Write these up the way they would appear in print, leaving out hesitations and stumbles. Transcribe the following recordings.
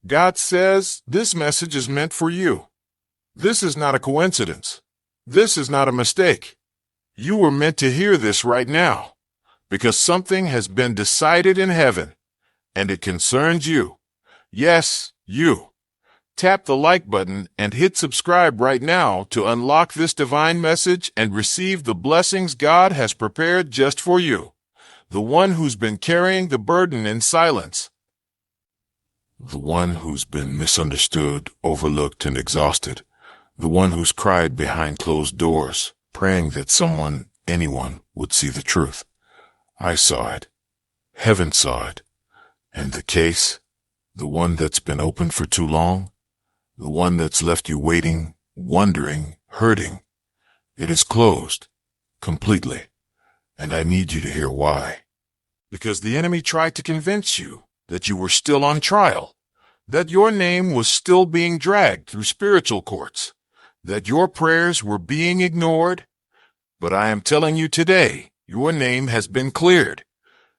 God says this message is meant for you. This is not a coincidence. This is not a mistake. You were meant to hear this right now, because something has been decided in heaven, and it concerns you. Yes, you. Tap the like button and hit subscribe right now to unlock this divine message and receive the blessings God has prepared just for you, the one who's been carrying the burden in silence. The one who's been misunderstood, overlooked, and exhausted. The one who's cried behind closed doors, praying that someone, anyone, would see the truth. I saw it. Heaven saw it. And the case, the one that's been open for too long, the one that's left you waiting, wondering, hurting, it is closed, completely. And I need you to hear why. Because the enemy tried to convince you that you were still on trial, that your name was still being dragged through spiritual courts, that your prayers were being ignored. But I am telling you today, your name has been cleared.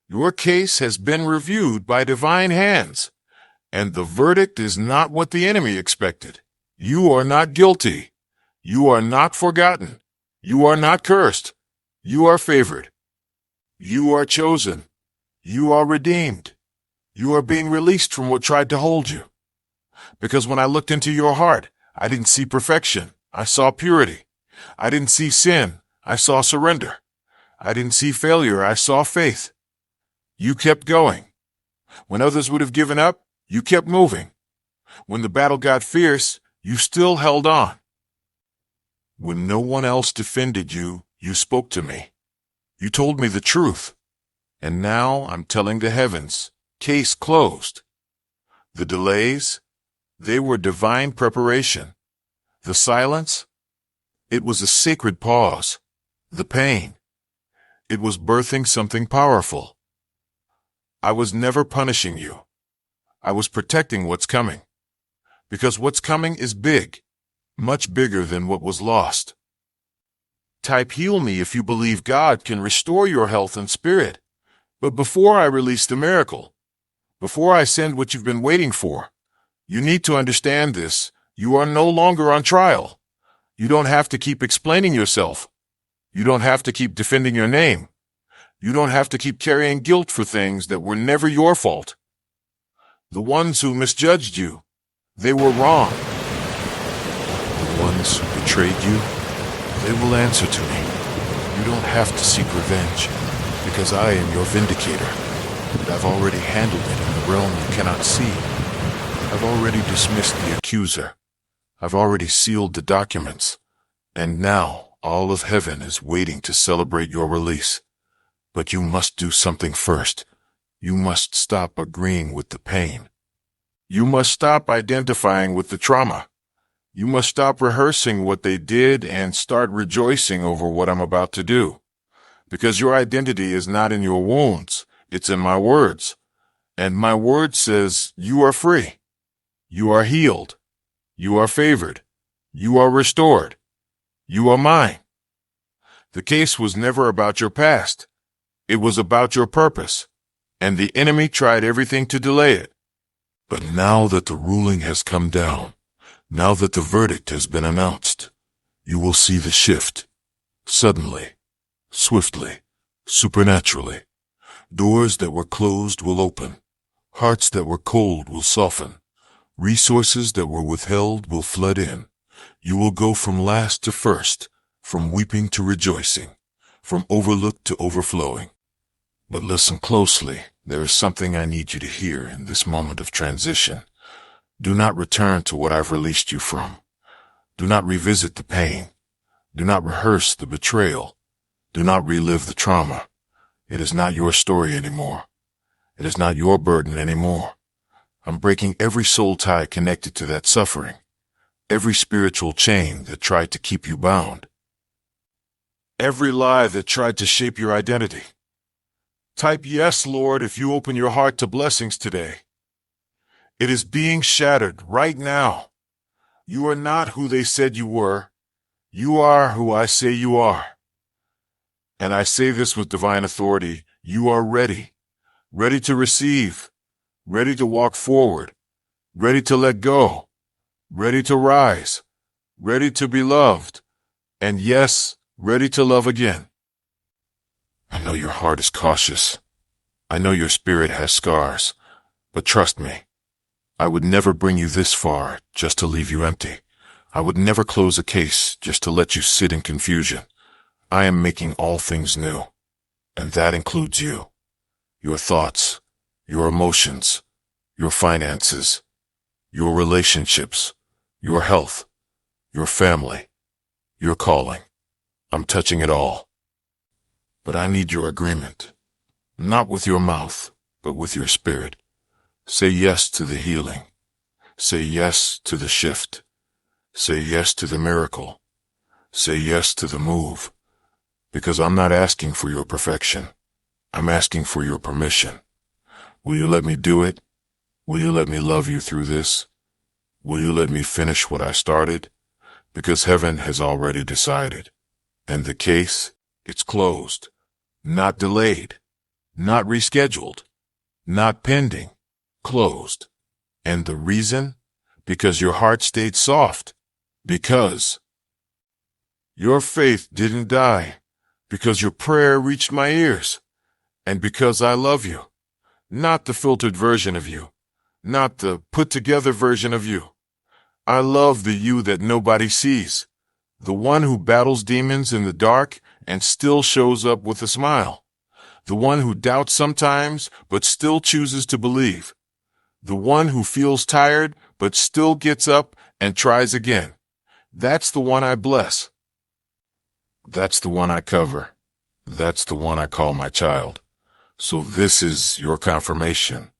Your case has been reviewed by divine hands, and the verdict is not what the enemy expected. You are not guilty. You are not forgotten. You are not cursed. You are favored. You are chosen. You are redeemed. You are being released from what tried to hold you. Because when I looked into your heart, I didn't see perfection. I saw purity. I didn't see sin. I saw surrender. I didn't see failure. I saw faith. You kept going. When others would have given up, you kept moving. When the battle got fierce, you still held on. When no one else defended you, you spoke to me. You told me the truth. And now I'm telling the heavens, case closed. The delays, they were divine preparation. The silence, it was a sacred pause. The pain, it was birthing something powerful. I was never punishing you. I was protecting what's coming. Because what's coming is big, much bigger than what was lost. Type heal me if you believe God can restore your health and spirit. But before I release the miracle, before I send what you've been waiting for, you need to understand this. You are no longer on trial. You don't have to keep explaining yourself. You don't have to keep defending your name. You don't have to keep carrying guilt for things that were never your fault. The ones who misjudged you, they were wrong. The ones who betrayed you, they will answer to me. You don't have to seek revenge, because I am your vindicator. And I've already handled it in the realm you cannot see. I've already dismissed the accuser. I've already sealed the documents. And now all of heaven is waiting to celebrate your release. But you must do something first. You must stop agreeing with the pain. You must stop identifying with the trauma. You must stop rehearsing what they did and start rejoicing over what I'm about to do. Because your identity is not in your wounds, it's in my words. And my word says you are free. You are healed. You are favored. You are restored. You are mine. The case was never about your past. It was about your purpose. And the enemy tried everything to delay it. But now that the ruling has come down, now that the verdict has been announced, you will see the shift. Suddenly, swiftly, supernaturally. Doors that were closed will open. Hearts that were cold will soften. Resources that were withheld will flood in. You will go from last to first, from weeping to rejoicing, from overlooked to overflowing. But listen closely. There is something I need you to hear in this moment of transition. Do not return to what I've released you from. Do not revisit the pain. Do not rehearse the betrayal. Do not relive the trauma. It is not your story anymore. It is not your burden anymore. I'm breaking every soul tie connected to that suffering, every spiritual chain that tried to keep you bound, every lie that tried to shape your identity. Type yes, Lord, if you open your heart to blessings today. It is being shattered right now. You are not who they said you were. You are who I say you are. And I say this with divine authority. You are ready, ready to receive, ready to walk forward, ready to let go, ready to rise, ready to be loved, and yes, ready to love again. I know your heart is cautious. I know your spirit has scars, but trust me, I would never bring you this far just to leave you empty. I would never close a case just to let you sit in confusion. I am making all things new, and that includes you, your thoughts, your emotions, your finances, your relationships, your health, your family, your calling. I'm touching it all. But I need your agreement, not with your mouth, but with your spirit. Say yes to the healing. Say yes to the shift. Say yes to the miracle. Say yes to the move. Because I'm not asking for your perfection. I'm asking for your permission. Will you let me do it? Will you let me love you through this? Will you let me finish what I started? Because heaven has already decided. And the case, it's closed. Not delayed. Not rescheduled. Not pending. Closed. And the reason? Because your heart stayed soft. Because your faith didn't die. Because your prayer reached my ears. And because I love you. Not the filtered version of you. Not the put-together version of you. I love the you that nobody sees. The one who battles demons in the dark and still shows up with a smile. The one who doubts sometimes but still chooses to believe. The one who feels tired but still gets up and tries again. That's the one I bless. That's the one I cover. That's the one I call my child. So this is your confirmation.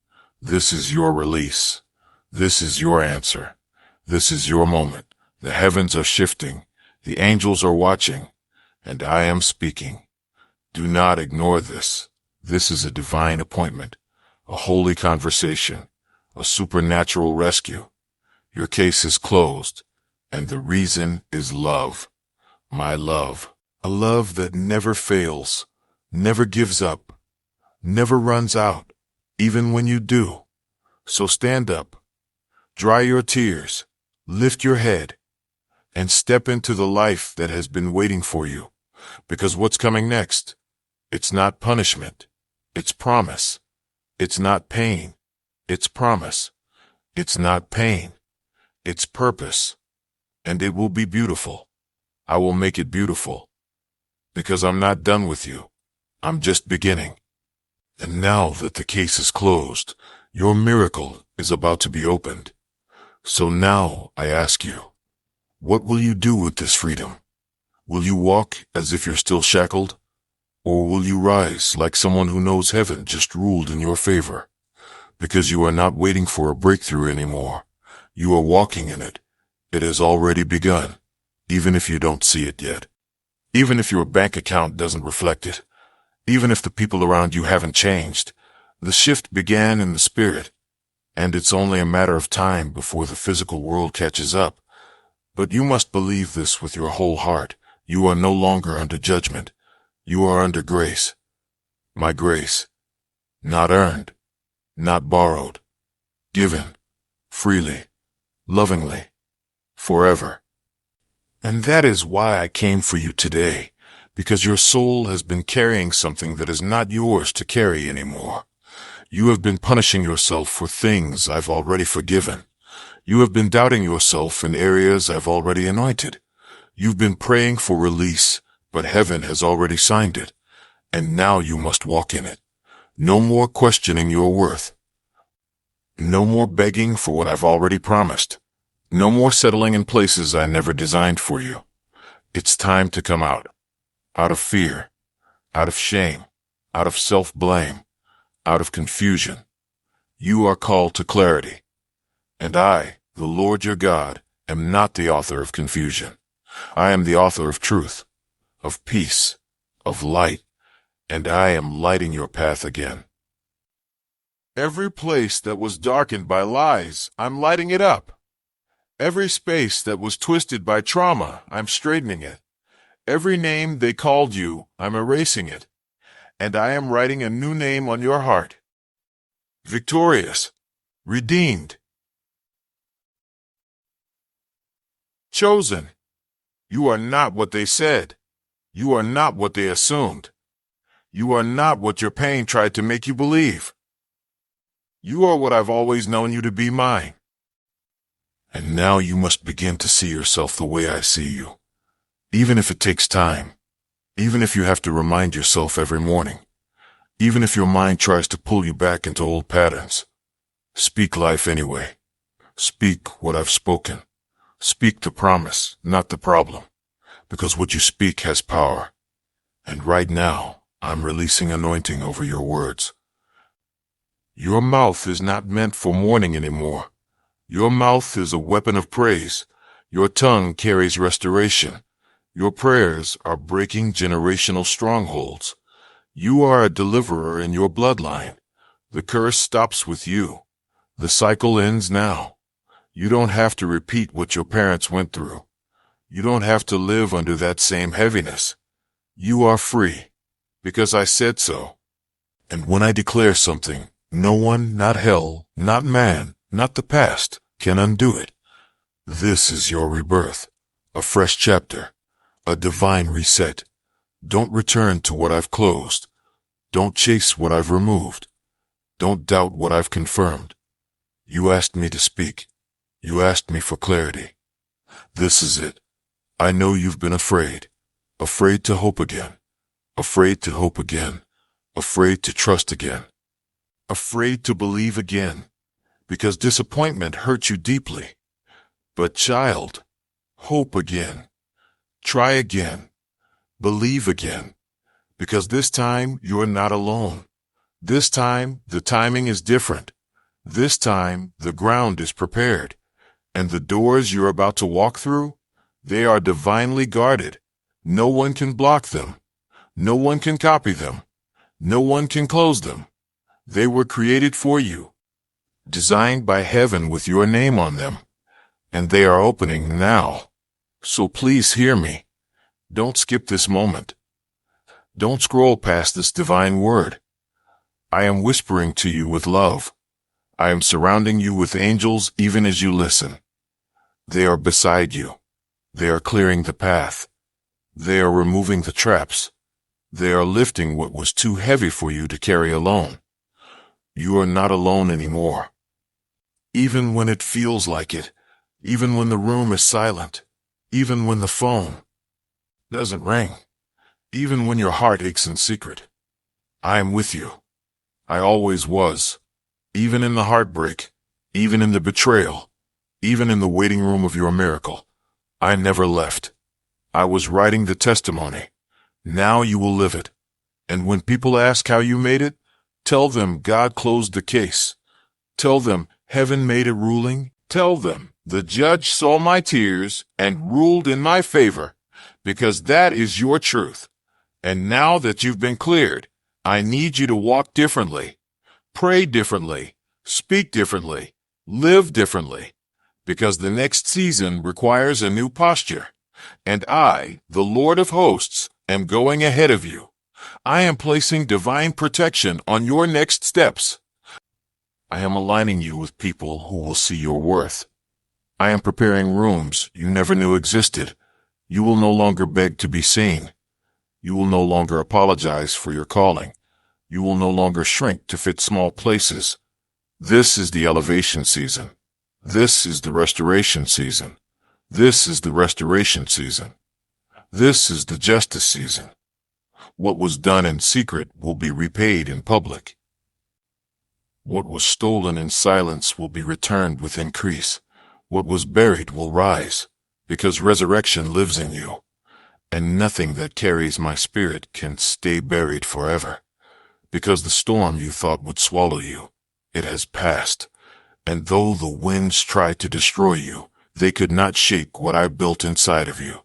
This is your release. This is your answer. This is your moment. The heavens are shifting. The angels are watching. And I am speaking. Do not ignore this. This is a divine appointment, a holy conversation, a supernatural rescue. Your case is closed, and the reason is love. My love. A love that never fails, never gives up, never runs out, even when you do. So stand up, dry your tears, lift your head, and step into the life that has been waiting for you. Because what's coming next? It's not punishment. It's promise. It's not pain. It's promise. It's not pain. It's purpose. And it will be beautiful. I will make it beautiful. Because I'm not done with you. I'm just beginning. And now that the case is closed, your miracle is about to be opened. So now I ask you, what will you do with this freedom? Will you walk as if you're still shackled? Or will you rise like someone who knows heaven just ruled in your favor? Because you are not waiting for a breakthrough anymore. You are walking in it. It has already begun, even if you don't see it yet. Even if your bank account doesn't reflect it. Even if the people around you haven't changed. The shift began in the spirit, and it's only a matter of time before the physical world catches up. But you must believe this with your whole heart. You are no longer under judgment. You are under grace. My grace. Not earned. Not borrowed. Given. Freely. Lovingly. Forever. And that is why I came for you today, because your soul has been carrying something that is not yours to carry anymore. You have been punishing yourself for things I've already forgiven. You have been doubting yourself in areas I've already anointed. You've been praying for release, but heaven has already signed it. And now you must walk in it. No more questioning your worth. No more begging for what I've already promised. No more settling in places I never designed for you. It's time to come out. Out of fear. Out of shame. Out of self-blame. Out of confusion. You are called to clarity. And I, the Lord your God, am not the author of confusion. I am the author of truth, of peace, of light, and I am lighting your path again. Every place that was darkened by lies, I'm lighting it up. Every space that was twisted by trauma, I'm straightening it. Every name they called you, I'm erasing it. And I am writing a new name on your heart. Victorious. Redeemed. chosen. You are not what they said. You are not what they assumed. You are not what your pain tried to make you believe. You are what I've always known you to be, mine. And now you must begin to see yourself the way I see you. Even if it takes time. Even if you have to remind yourself every morning. Even if your mind tries to pull you back into old patterns. Speak life anyway. Speak what I've spoken. Speak the promise, not the problem. Because what you speak has power. And right now, I'm releasing anointing over your words. Your mouth is not meant for mourning anymore. Your mouth is a weapon of praise. Your tongue carries restoration. Your prayers are breaking generational strongholds. You are a deliverer in your bloodline. The curse stops with you. The cycle ends now. You don't have to repeat what your parents went through. You don't have to live under that same heaviness. You are free, because I said so. And when I declare something, no one, not hell, not man, not the past, can undo it. This is your rebirth, a fresh chapter, a divine reset. Don't return to what I've closed. Don't chase what I've removed. Don't doubt what I've confirmed. You asked me to speak. You asked me for clarity. This is it. I know you've been afraid. Afraid to hope again. Afraid to hope again. Afraid to trust again. Afraid to believe again. Because disappointment hurt you deeply. But child, hope again. Try again. Believe again. Because this time you're not alone. This time the timing is different. This time the ground is prepared. And the doors you're about to walk through, they are divinely guarded. No one can block them. No one can copy them. No one can close them. They were created for you. Designed by heaven with your name on them. And they are opening now. So please hear me. Don't skip this moment. Don't scroll past this divine word. I am whispering to you with love. I am surrounding you with angels even as you listen. They are beside you. They are clearing the path. They are removing the traps. They are lifting what was too heavy for you to carry alone. You are not alone anymore. Even when it feels like it, even when the room is silent, even when the phone doesn't ring, even when your heart aches in secret, I am with you. I always was. Even in the heartbreak, even in the betrayal, even in the waiting room of your miracle, I never left. I was writing the testimony. Now you will live it. And when people ask how you made it, tell them God closed the case. Tell them heaven made a ruling. Tell them the judge saw my tears and ruled in my favor, because that is your truth. And now that you've been cleared, I need you to walk differently, pray differently, speak differently, live differently, because the next season requires a new posture. And I, the Lord of hosts, am going ahead of you. I am placing divine protection on your next steps. I am aligning you with people who will see your worth. I am preparing rooms you never knew existed. You will no longer beg to be seen. You will no longer apologize for your calling. You will no longer shrink to fit small places. This is the elevation season. This is the restoration season. This is the restoration season. This is the justice season. What was done in secret will be repaid in public. What was stolen in silence will be returned with increase. What was buried will rise, because resurrection lives in you. And nothing that carries my spirit can stay buried forever. Because the storm you thought would swallow you, it has passed. And though the winds tried to destroy you, they could not shake what I built inside of you.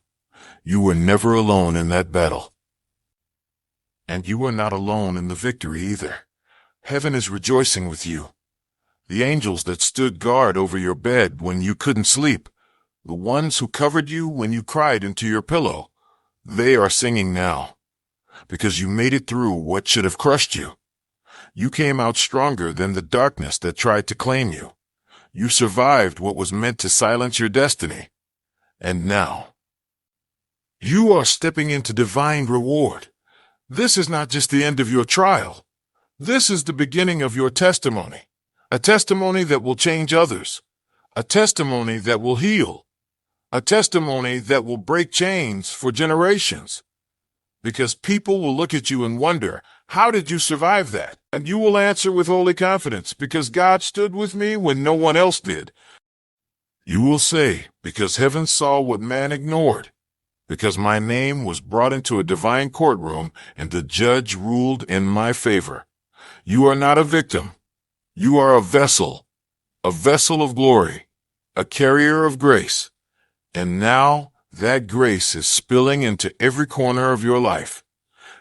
You were never alone in that battle. And you are not alone in the victory either. Heaven is rejoicing with you. The angels that stood guard over your bed when you couldn't sleep, the ones who covered you when you cried into your pillow, they are singing now. Because you made it through what should have crushed you. You came out stronger than the darkness that tried to claim you. You survived what was meant to silence your destiny. And now, you are stepping into divine reward. This is not just the end of your trial. This is the beginning of your testimony, a testimony that will change others, a testimony that will heal, a testimony that will break chains for generations. Because people will look at you and wonder, how did you survive that? And you will answer with holy confidence, because God stood with me when no one else did. You will say, because heaven saw what man ignored, because my name was brought into a divine courtroom and the judge ruled in my favor. You are not a victim. You are a vessel of glory, a carrier of grace. And now that grace is spilling into every corner of your life.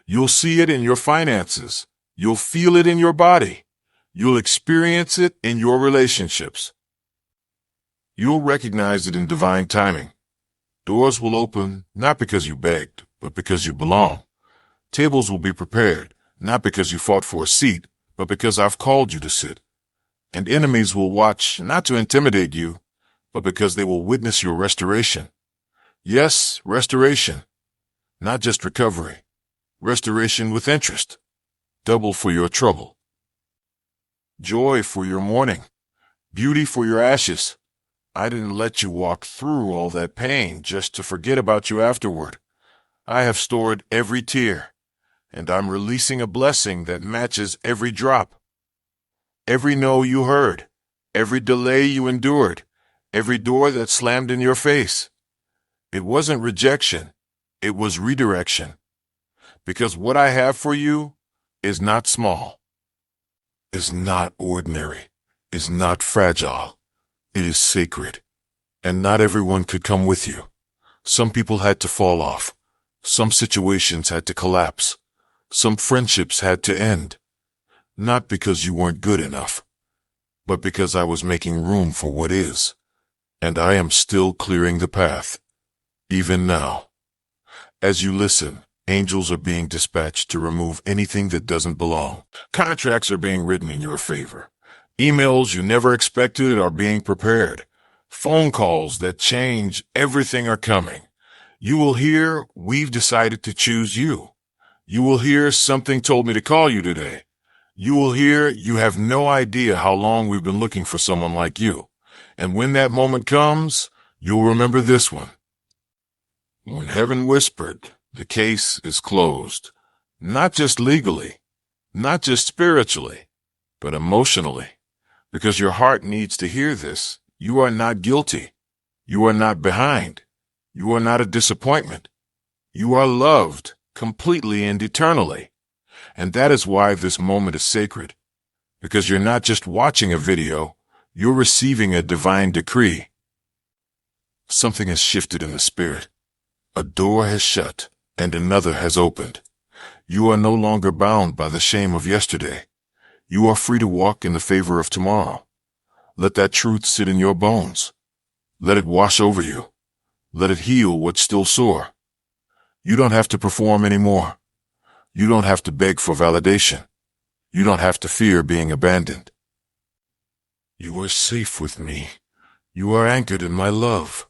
You'll see it in your finances. You'll feel it in your body. You'll experience it in your relationships. You'll recognize it in divine timing. Doors will open, not because you begged, but because you belong. Tables will be prepared, not because you fought for a seat, but because I've called you to sit. And enemies will watch, not to intimidate you, but because they will witness your restoration. Yes, restoration. Not just recovery. Restoration with interest. Double for your trouble. Joy for your mourning. Beauty for your ashes. I didn't let you walk through all that pain just to forget about you afterward. I have stored every tear, and I'm releasing a blessing that matches every drop. Every no you heard, every delay you endured, every door that slammed in your face. It wasn't rejection, it was redirection. Because what I have for you is not small, is not ordinary, is not fragile. It is sacred, and not everyone could come with you. Some people had to fall off. Some situations had to collapse. Some friendships had to end. Not because you weren't good enough, but because I was making room for what is. And I am still clearing the path, even now. As you listen, angels are being dispatched to remove anything that doesn't belong. Contracts are being written in your favor. Emails you never expected are being prepared. Phone calls that change everything are coming. You will hear, we've decided to choose you. You will hear, something told me to call you today. You will hear, you have no idea how long we've been looking for someone like you. And when that moment comes, you'll remember this one. When heaven whispered, the case is closed. Not just legally, not just spiritually, but emotionally. Because your heart needs to hear this. You are not guilty. You are not behind. You are not a disappointment. You are loved completely and eternally. And that is why this moment is sacred. Because you're not just watching a video, you're receiving a divine decree. Something has shifted in the spirit. A door has shut and another has opened. You are no longer bound by the shame of yesterday. You are free to walk in the favor of tomorrow. Let that truth sit in your bones. Let it wash over you. Let it heal what's still sore. You don't have to perform anymore. You don't have to beg for validation. You don't have to fear being abandoned. You are safe with me. You are anchored in my love.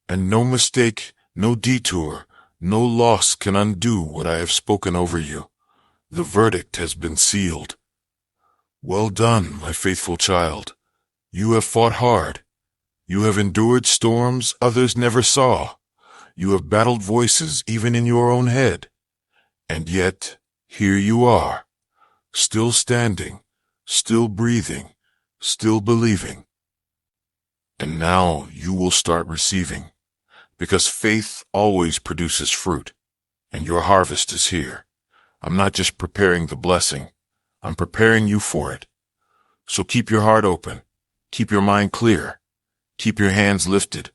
And no mistake, no detour, no loss can undo what I have spoken over you. The verdict has been sealed. Well done, my faithful child. You have fought hard. You have endured storms others never saw. You have battled voices even in your own head. And yet, here you are, still standing, still breathing, still believing. And now you will start receiving, because faith always produces fruit, and your harvest is here. I'm not just preparing the blessing, I'm preparing you for it. So keep your heart open, keep your mind clear, keep your hands lifted,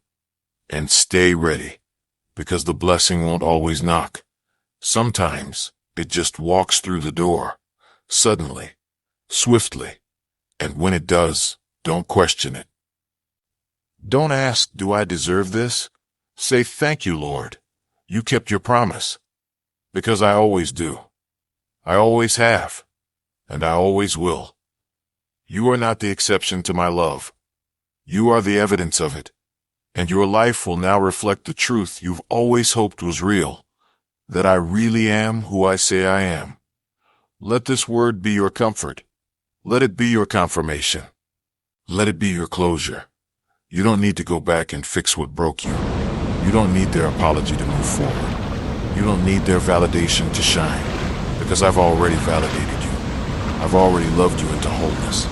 and stay ready, because the blessing won't always knock. Sometimes it just walks through the door, suddenly, swiftly, and when it does, don't question it. Don't ask, do I deserve this? Say, thank you, Lord. You kept your promise. Because I always do. I always have. And I always will. You are not the exception to my love. You are the evidence of it. and your life will now reflect the truth you've always hoped was real, that I really am who I say I am. Let this word be your comfort. Let it be your confirmation. Let it be your closure. You don't need to go back and fix what broke you. You don't need their apology to move forward. You don't need their validation to shine, because I've already validated you. I've already loved you into wholeness.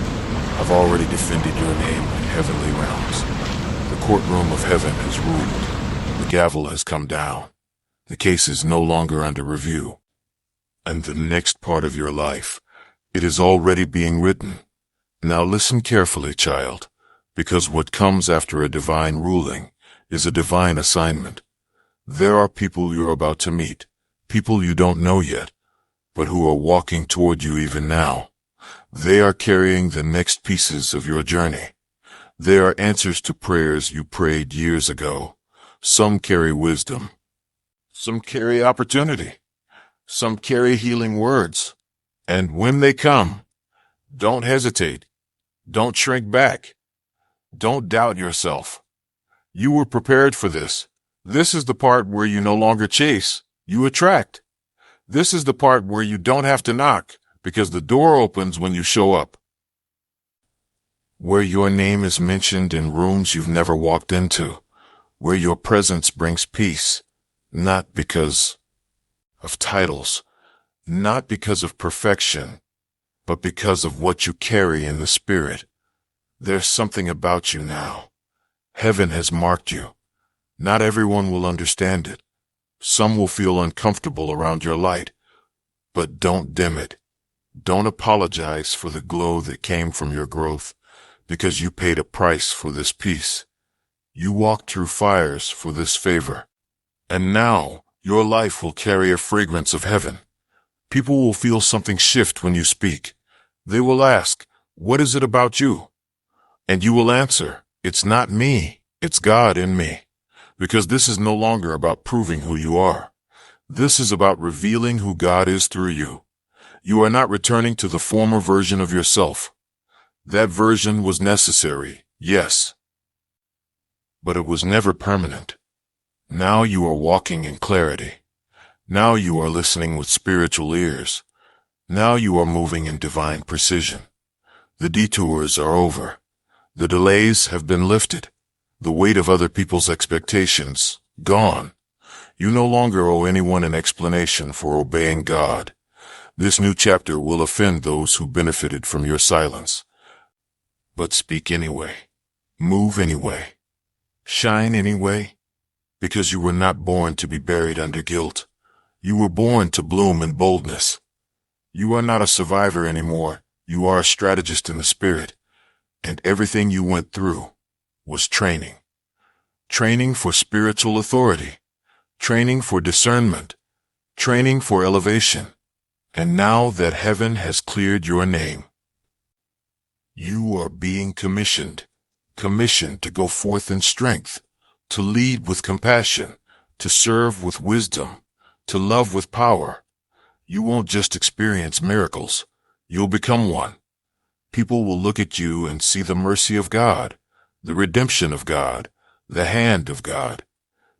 I've already defended your name in heavenly realms. The courtroom of heaven has ruled. The gavel has come down. The case is no longer under review. And the next part of your life, it is already being written. Now listen carefully, child, because what comes after a divine ruling is a divine assignment. There are people you're about to meet, people you don't know yet, but who are walking toward you even now. They are carrying the next pieces of your journey. They are answers to prayers you prayed years ago. Some carry wisdom. Some carry opportunity. Some carry healing words. And when they come, don't hesitate. Don't shrink back. Don't doubt yourself. You were prepared for this. This is the part where you no longer chase, you attract. This is the part where you don't have to knock, because the door opens when you show up. Where your name is mentioned in rooms you've never walked into. Where your presence brings peace, not because of titles, not because of perfection, but because of what you carry in the spirit. There's something about you now. Heaven has marked you. Not everyone will understand it. Some will feel uncomfortable around your light. But don't dim it. Don't apologize for the glow that came from your growth, because you paid a price for this peace. You walked through fires for this favor. And now, your life will carry a fragrance of heaven. People will feel something shift when you speak. They will ask, "What is it about you?" And you will answer, "It's not me, it's God in me." Because this is no longer about proving who you are. This is about revealing who God is through you. You are not returning to the former version of yourself. That version was necessary, yes, but it was never permanent. Now you are walking in clarity. Now you are listening with spiritual ears. Now you are moving in divine precision. The detours are over. The delays have been lifted. The weight of other people's expectations, gone. You no longer owe anyone an explanation for obeying God. This new chapter will offend those who benefited from your silence. But speak anyway. Move anyway. Shine anyway. Because you were not born to be buried under guilt. You were born to bloom in boldness. You are not a survivor anymore. You are a strategist in the spirit. And everything you went through was training. Training for spiritual authority. Training for discernment. Training for elevation. And now that heaven has cleared your name, you are being commissioned. Commissioned to go forth in strength, to lead with compassion, to serve with wisdom, to love with power. You won't just experience miracles. You'll become one. People will look at you and see the mercy of God, the redemption of God, the hand of God,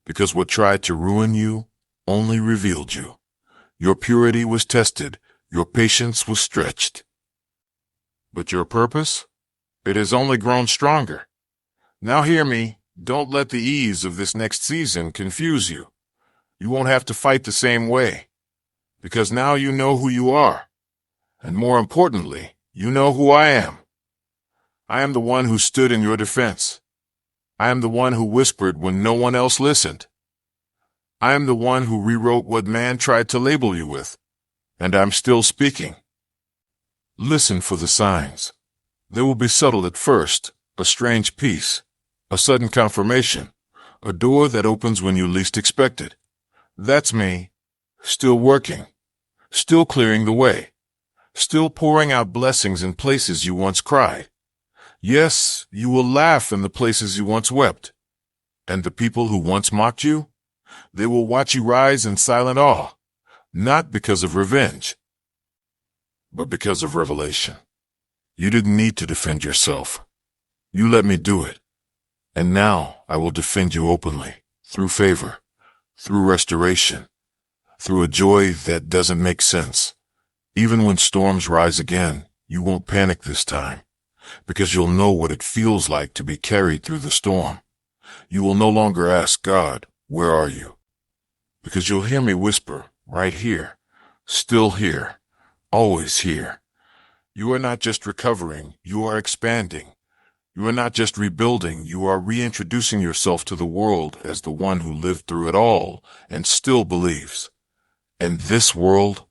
because what tried to ruin you only revealed you. Your purity was tested, your patience was stretched. But your purpose? It has only grown stronger. Now hear me, don't let the ease of this next season confuse you. You won't have to fight the same way, because now you know who you are. And more importantly, you know who I am. I am the one who stood in your defense. I am the one who whispered when no one else listened. I am the one who rewrote what man tried to label you with. And I'm still speaking. Listen for the signs. They will be subtle at first, a strange peace, a sudden confirmation, a door that opens when you least expect it. That's me, still working, still clearing the way. Still pouring out blessings in places you once cried. Yes, you will laugh in the places you once wept. And the people who once mocked you, they will watch you rise in silent awe, not because of revenge, but because of revelation. You didn't need to defend yourself. You let me do it. And now I will defend you openly, through favor, through restoration, through a joy that doesn't make sense. Even when storms rise again, you won't panic this time, because you'll know what it feels like to be carried through the storm. You will no longer ask God, "Where are you?" Because you'll hear me whisper, "Right here, still here, always here." You are not just recovering, you are expanding. You are not just rebuilding, you are reintroducing yourself to the world as the one who lived through it all and still believes. And this world,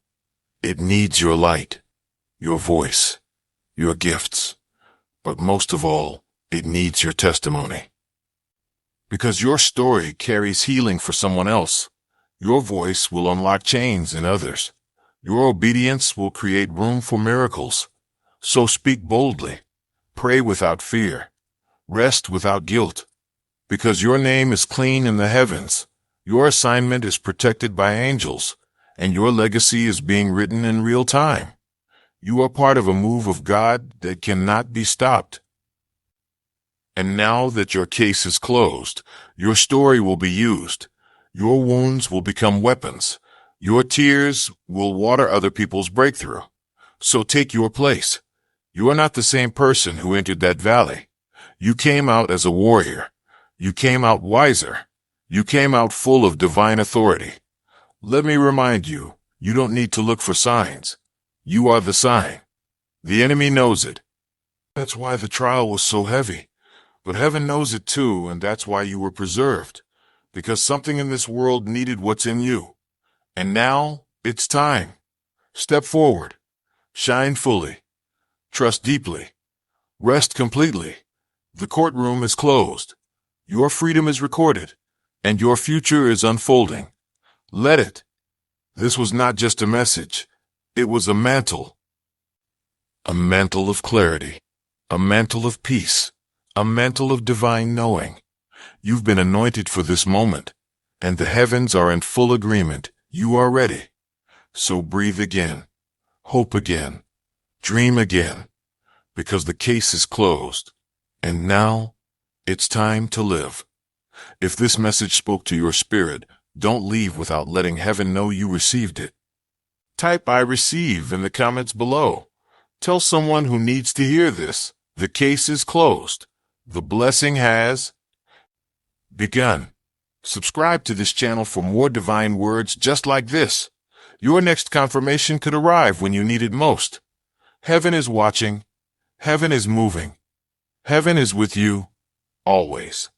it needs your light, your voice, your gifts. But most of all, it needs your testimony. Because your story carries healing for someone else. Your voice will unlock chains in others. Your obedience will create room for miracles. So speak boldly. Pray without fear. Rest without guilt. Because your name is clean in the heavens. Your assignment is protected by angels. And your legacy is being written in real time. You are part of a move of God that cannot be stopped. And now that your case is closed, your story will be used. Your wounds will become weapons. Your tears will water other people's breakthrough. So take your place. You are not the same person who entered that valley. You came out as a warrior. You came out wiser. You came out full of divine authority. Let me remind you, you don't need to look for signs. You are the sign. The enemy knows it. That's why the trial was so heavy. But heaven knows it too, and that's why you were preserved. Because something in this world needed what's in you. And now, it's time. Step forward. Shine fully. Trust deeply. Rest completely. The courtroom is closed. Your freedom is recorded. And your future is unfolding. Let it. This was not just a message. It was a mantle. A mantle of clarity. A mantle of peace. A mantle of divine knowing. You've been anointed for this moment. And the heavens are in full agreement. You are ready. So breathe again. Hope again. Dream again. Because the case is closed. And now, it's time to live. If this message spoke to your spirit, don't leave without letting heaven know you received it. Type "I receive" in the comments below. Tell someone who needs to hear this. The case is closed. The blessing has begun. Subscribe to this channel for more divine words just like this. Your next confirmation could arrive when you need it most. Heaven is watching. Heaven is moving. Heaven is with you, always.